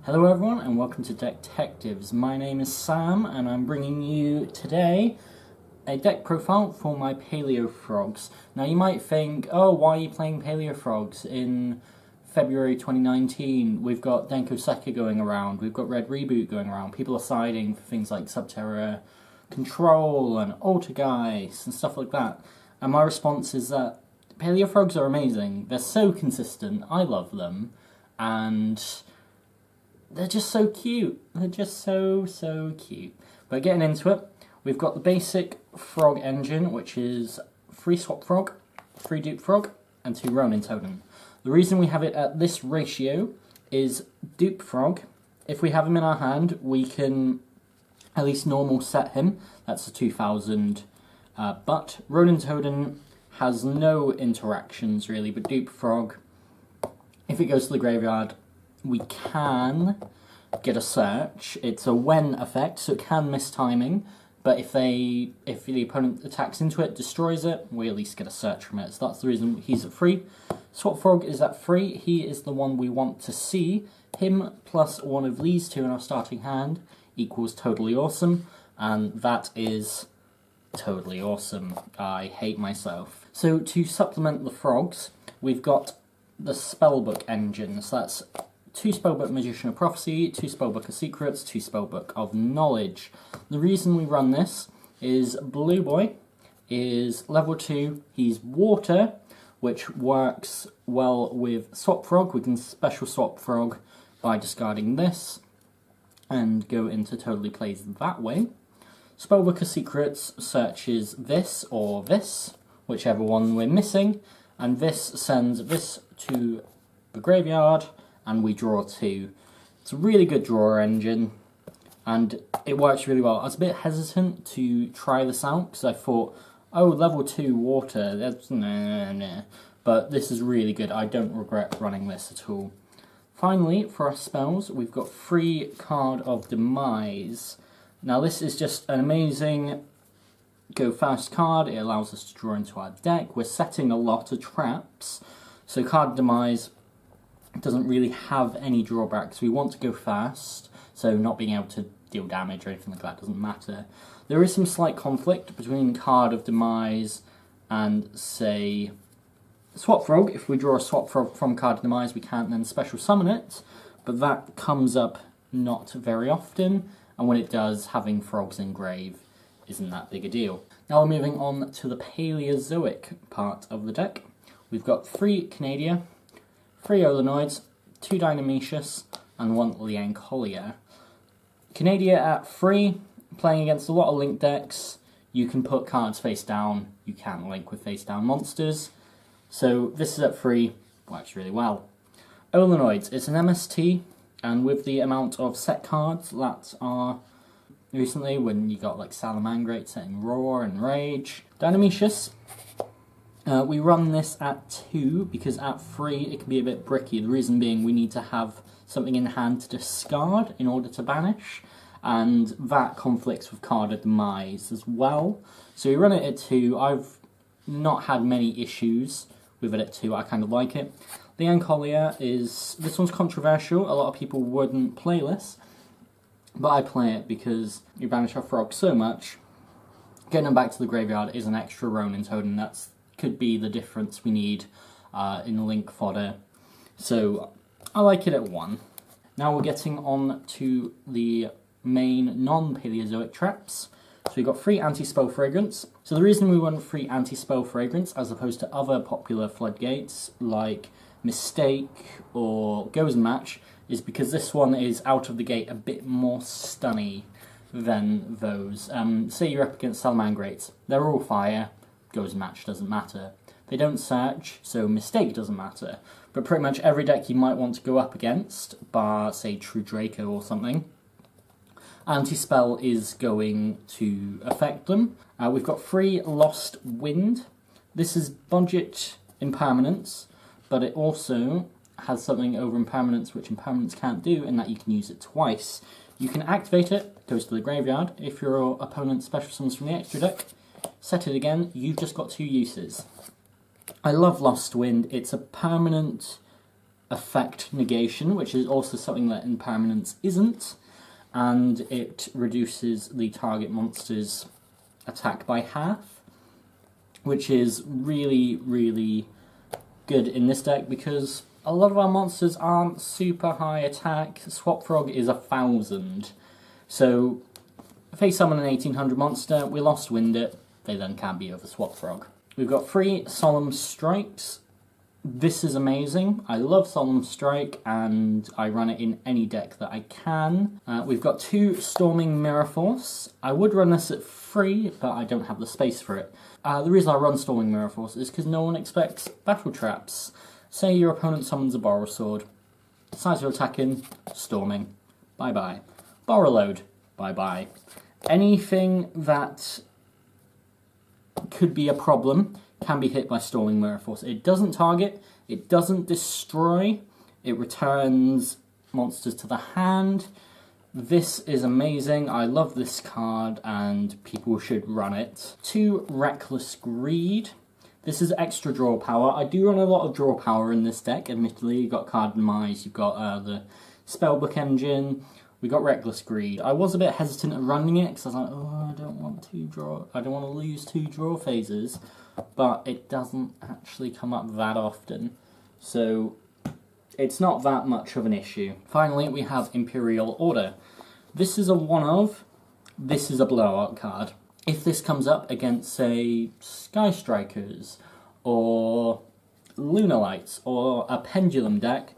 Hello everyone and welcome to Decktectives. My name is Sam and I'm bringing you today a deck profile for my Paleofrogs. Now you might think, oh, why are you playing Paleofrogs in February 2019? We've got Denko Sekka going around, we've got Reboot going around, people are siding for things like Subterra Control and Altergeist and stuff like that. And my response is that Paleofrogs are amazing, they're so consistent, I love them, and they're just so cute. They're just so cute. But getting into it, we've got the basic frog engine, which is 3 swap frog, 3 dupe frog, and 2 Ronin totem. The reason we have it at this ratio is dupe frog, if we have him in our hand, we can at least normal set him. That's a 2000. But Ronin totem has no interactions really, but dupe frog, if it goes to the graveyard, we can get a search. It's a when effect, so it can miss timing, but if the opponent attacks into it, destroys it, we at least get a search from it. So that's the reason he's at 3. Swap Frog is at 3. He is the one we want to see. Him plus one of these two in our starting hand equals totally awesome, and that is totally awesome. I hate myself. So to supplement the frogs, we've got the Spellbook engine. So that's 2 Spellbook Magician of Prophecy, 2 Spellbook of Secrets, 2 Spellbook of Knowledge. The reason we run this is Blue Boy is level 2, he's water, which works well with Swap Frog. We can special Swap Frog by discarding this and go into totally plays that way. Spellbook of Secrets searches this or this, whichever one we're missing, and this sends this to the graveyard, and we draw 2. It's a really good drawer engine, and it works really well. I was a bit hesitant to try this out, because I thought, oh, level 2 water, that's nah. But this is really good. I don't regret running this at all. Finally, for our spells, we've got 3 Card of Demise. Now this is just an amazing go fast card. It allows us to draw into our deck. We're setting a lot of traps, so Card of Demise doesn't really have any drawbacks. We want to go fast, so not being able to deal damage or anything like that doesn't matter. There is some slight conflict between Card of Demise and, say, Swap Frog. If we draw a Swap Frog from Card of Demise, we can't then special summon it, but that comes up not very often, and when it does, having frogs in grave isn't that big a deal. Now we're moving on to the Paleozoic part of the deck. We've got 3 Canadia, 3 Olenoids, 2 Dynamicius, and 1 Liancolia. Canadia at 3, playing against a lot of link decks, you can put cards face down, you can't link with face down monsters, so this is at 3, works really well. Olenoids, it's an MST, and with the amount of set cards that are recently, when you got like Salamangrate setting Roar and Rage. Dynamicius, we run this at 2 because at 3 it can be a bit bricky. The reason being we need to have something in hand to discard in order to banish, and that conflicts with Card of Demise as well. So we run it at 2. I've not had many issues with it at 2. I kind of like it. Liancolia this one's controversial. A lot of people wouldn't play this, but I play it because you banish our frog so much. Getting them back to the graveyard is an extra Ronin totem. That could be the difference we need in link fodder. So I like it at 1. Now we're getting on to the main non-Paleozoic traps. So we've got 3 Anti-Spell Fragrance. So the reason we run 3 Anti-Spell Fragrance as opposed to other popular floodgates like Mistake or Goes and Match is because this one is out of the gate a bit more stunny than those. Say you're up against Salamangrates, they're all fire, Goes and Match doesn't matter. They don't search, so Mistake doesn't matter. But pretty much every deck you might want to go up against, bar say True Draco or something, Anti-Spell is going to affect them. We've got 3 Lost Wind. This is budget impermanence, but it also has something over impermanence which impermanence can't do, in that you can use it twice. You can activate it, goes to the graveyard. If your opponent special summons from the extra deck, set it again, you've just got 2 uses. I love Lost Wind. It's a permanent effect negation, which is also something that impermanence isn't, and it reduces the target monster's attack by half, which is really, really good in this deck because a lot of our monsters aren't super high attack. Swap Frog is 1,000, so face summon an 1800 monster, we lost wind it, they then can't be over Swap Frog. We've got 3 Solemn Strikes. This is amazing. I love Solemn Strike and I run it in any deck that I can. We've got 2 Storming Mirror Force. I would run this at 3, but I don't have the space for it. The reason I run Storming Mirror Force is because no one expects battle traps. Say your opponent summons a Borrow Sword. Decides you're attacking, Storming. Bye-bye. Borrow Load. Bye-bye. Anything that could be a problem can be hit by Storming Mirror Force. It doesn't target, it doesn't destroy, it returns monsters to the hand. This is amazing, I love this card and people should run it. 2 Reckless Greed. This is extra draw power. I do run a lot of draw power in this deck, admittedly. You've got Card Demise, you've got the Spellbook Engine, we got Reckless Greed. I was a bit hesitant at running it because I was like, oh, I don't want to lose 2 draw phases. But it doesn't actually come up that often, so it's not that much of an issue. Finally, we have Imperial Order. This is a one-of, this is a blowout card. If this comes up against, say, Sky Strikers, or Lunar Lights, or a Pendulum deck,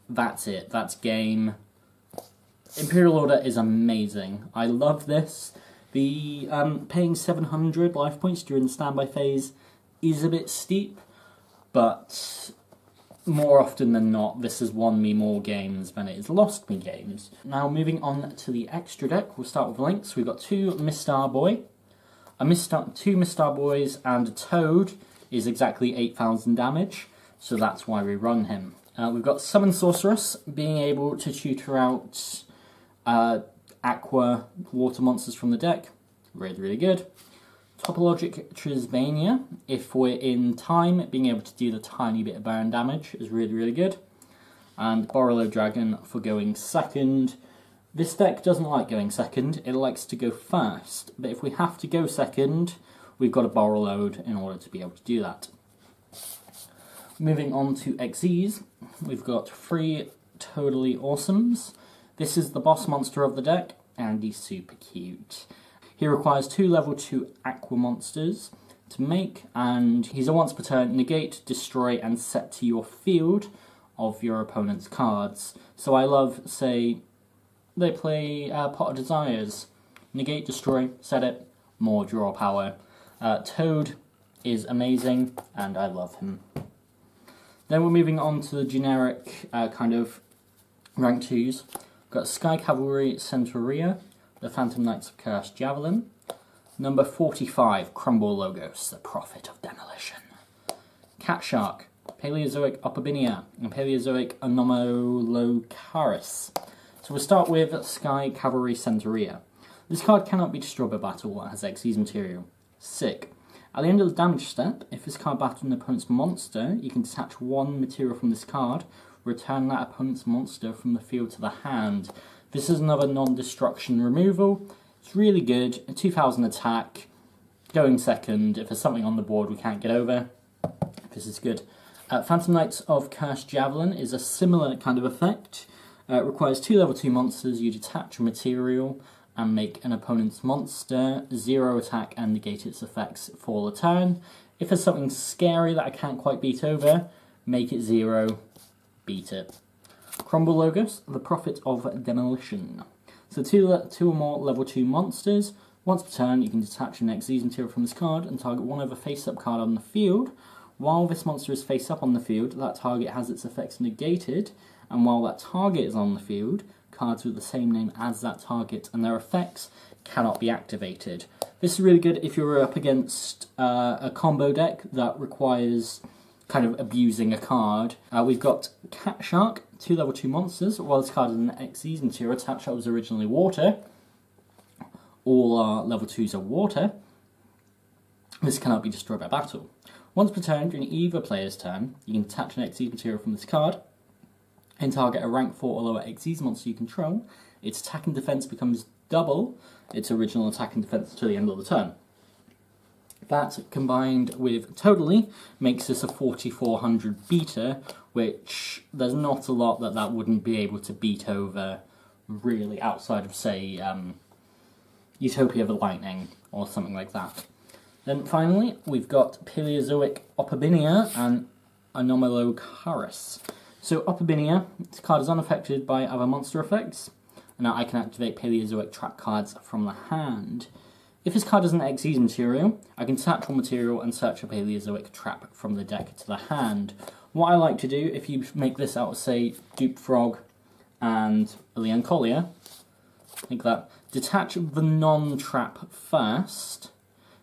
that's it, that's game. Imperial Order is amazing. I love this. The paying 700 life points during the standby phase is a bit steep, but more often than not, this has won me more games than it has lost me games. Now, moving on to the extra deck, we'll start with links. We've got 2 Mistar Boy, 2 Mistar Boys, and a Toad is exactly 8,000 damage, so that's why we run him. We've got Summon Sorceress, being able to tutor out Aqua water monsters from the deck, really, really good. Topologic Trisbania, if we're in time, being able to deal a tiny bit of burn damage is really, really good. And Borrello Dragon for going second. This deck doesn't like going second, it likes to go first, but if we have to go second, we've got a Borrow Load in order to be able to do that. Moving on to XEs, we've got 3 Totally Awesomes. This is the boss monster of the deck, and he's super cute. He requires 2 level 2 Aqua monsters to make, and he's a once per turn negate, destroy, and set to your field of your opponent's cards. So I love, say, they play Pot of Desires. Negate, destroy, set it, more draw power. Toad is amazing, and I love him. Then we're moving on to the generic kind of rank 2s. We've got Sky Cavalry Centaurea, the Phantom Knights of Cursed Javelin. Number 45, Crumble Logos, the Prophet of Demolition. Cat Shark, Paleozoic Opabinia, and Paleozoic Anomalocaris. So we'll start with Sky Cavalry Centaurea. This card cannot be destroyed by battle, it has Xyz material. Sick. At the end of the damage step, if this card battles an opponent's monster, you can detach 1 material from this card, return that opponent's monster from the field to the hand. This is another non-destruction removal. It's really good, a 2000 attack, going second. If there's something on the board we can't get over, this is good. Phantom Knights of Cursed Javelin is a similar kind of effect. It requires 2 level 2 monsters, you detach a material and make an opponent's monster 0 attack and negate its effects for the turn. If there's something scary that I can't quite beat over, make it 0, beat it. Crumble Logos, the Prophet of Demolition. So 2 or more level 2 monsters. Once per turn, you can detach an Xyz material from this card and target one other face-up card on the field. While this monster is face-up on the field, that target has its effects negated, and while that target is on the field, cards with the same name as that target and their effects cannot be activated. This is really good if you're up against a combo deck that requires kind of abusing a card. We've got Cat Shark, 2 level 2 monsters. While this card is an Xyz material attached that was originally water, all our level 2s are water. This cannot be destroyed by battle. Once per turn, during either player's turn, you can detach an Xyz material from this card, and target a rank 4 or lower Xyz monster you control, its attack and defense becomes double its original attack and defense to the end of the turn. That, combined with Totally, makes this a 4400 beater, which there's not a lot that wouldn't be able to beat over, really, outside of, say, Utopia of the Lightning, or something like that. Then finally, we've got Paleozoic Opabinia and Anomalocaris. So Opabinia, this card is unaffected by other monster effects, and now I can activate Paleozoic trap cards from the hand. If this card is an Xyz material, I can search one material and search a Paleozoic trap from the deck to the hand. What I like to do, if you make this out of, say, Duped Frog and a Leancolia, like that, detach the non-trap first,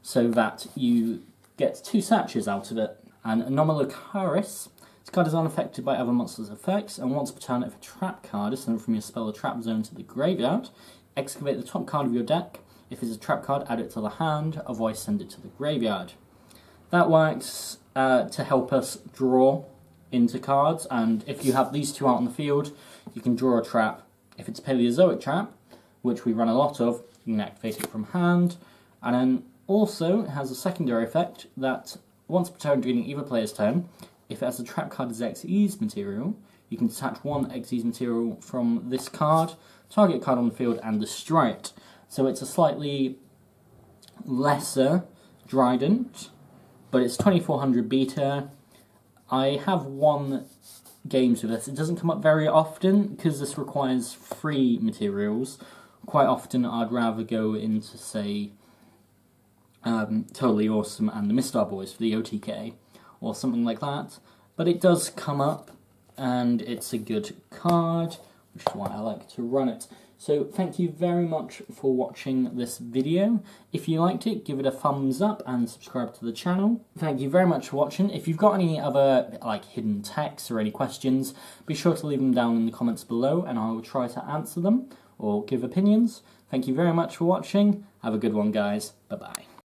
so that you get 2 searches out of it. And Anomalocaris, this card is unaffected by other monsters' effects, and once per turn, if a trap card is sent from your spell or trap zone to the graveyard, excavate the top card of your deck. If it's a trap card, add it to the hand, otherwise send it to the graveyard. That works to help us draw into cards, and if you have these 2 out on the field, you can draw a trap. If it's a Paleozoic trap, which we run a lot of, you can activate it from hand, and then also it has a secondary effect that once per turn during either player's turn, if it has a trap card as Xyz material, you can detach 1 Xyz material from this card, target a card on the field, and destroy it. So it's a slightly lesser Trident, but it's 2400 beta. I have won games with this. It doesn't come up very often because this requires free materials. Quite often I'd rather go into, say, Totally Awesome and the Mistar Boys for the OTK, or something like that. But it does come up, and it's a good card, which is why I like to run it. So thank you very much for watching this video. If you liked it, give it a thumbs up and subscribe to the channel. Thank you very much for watching. If you've got any other hidden texts or any questions, be sure to leave them down in the comments below and I will try to answer them or give opinions. Thank you very much for watching. Have a good one, guys. Bye-bye.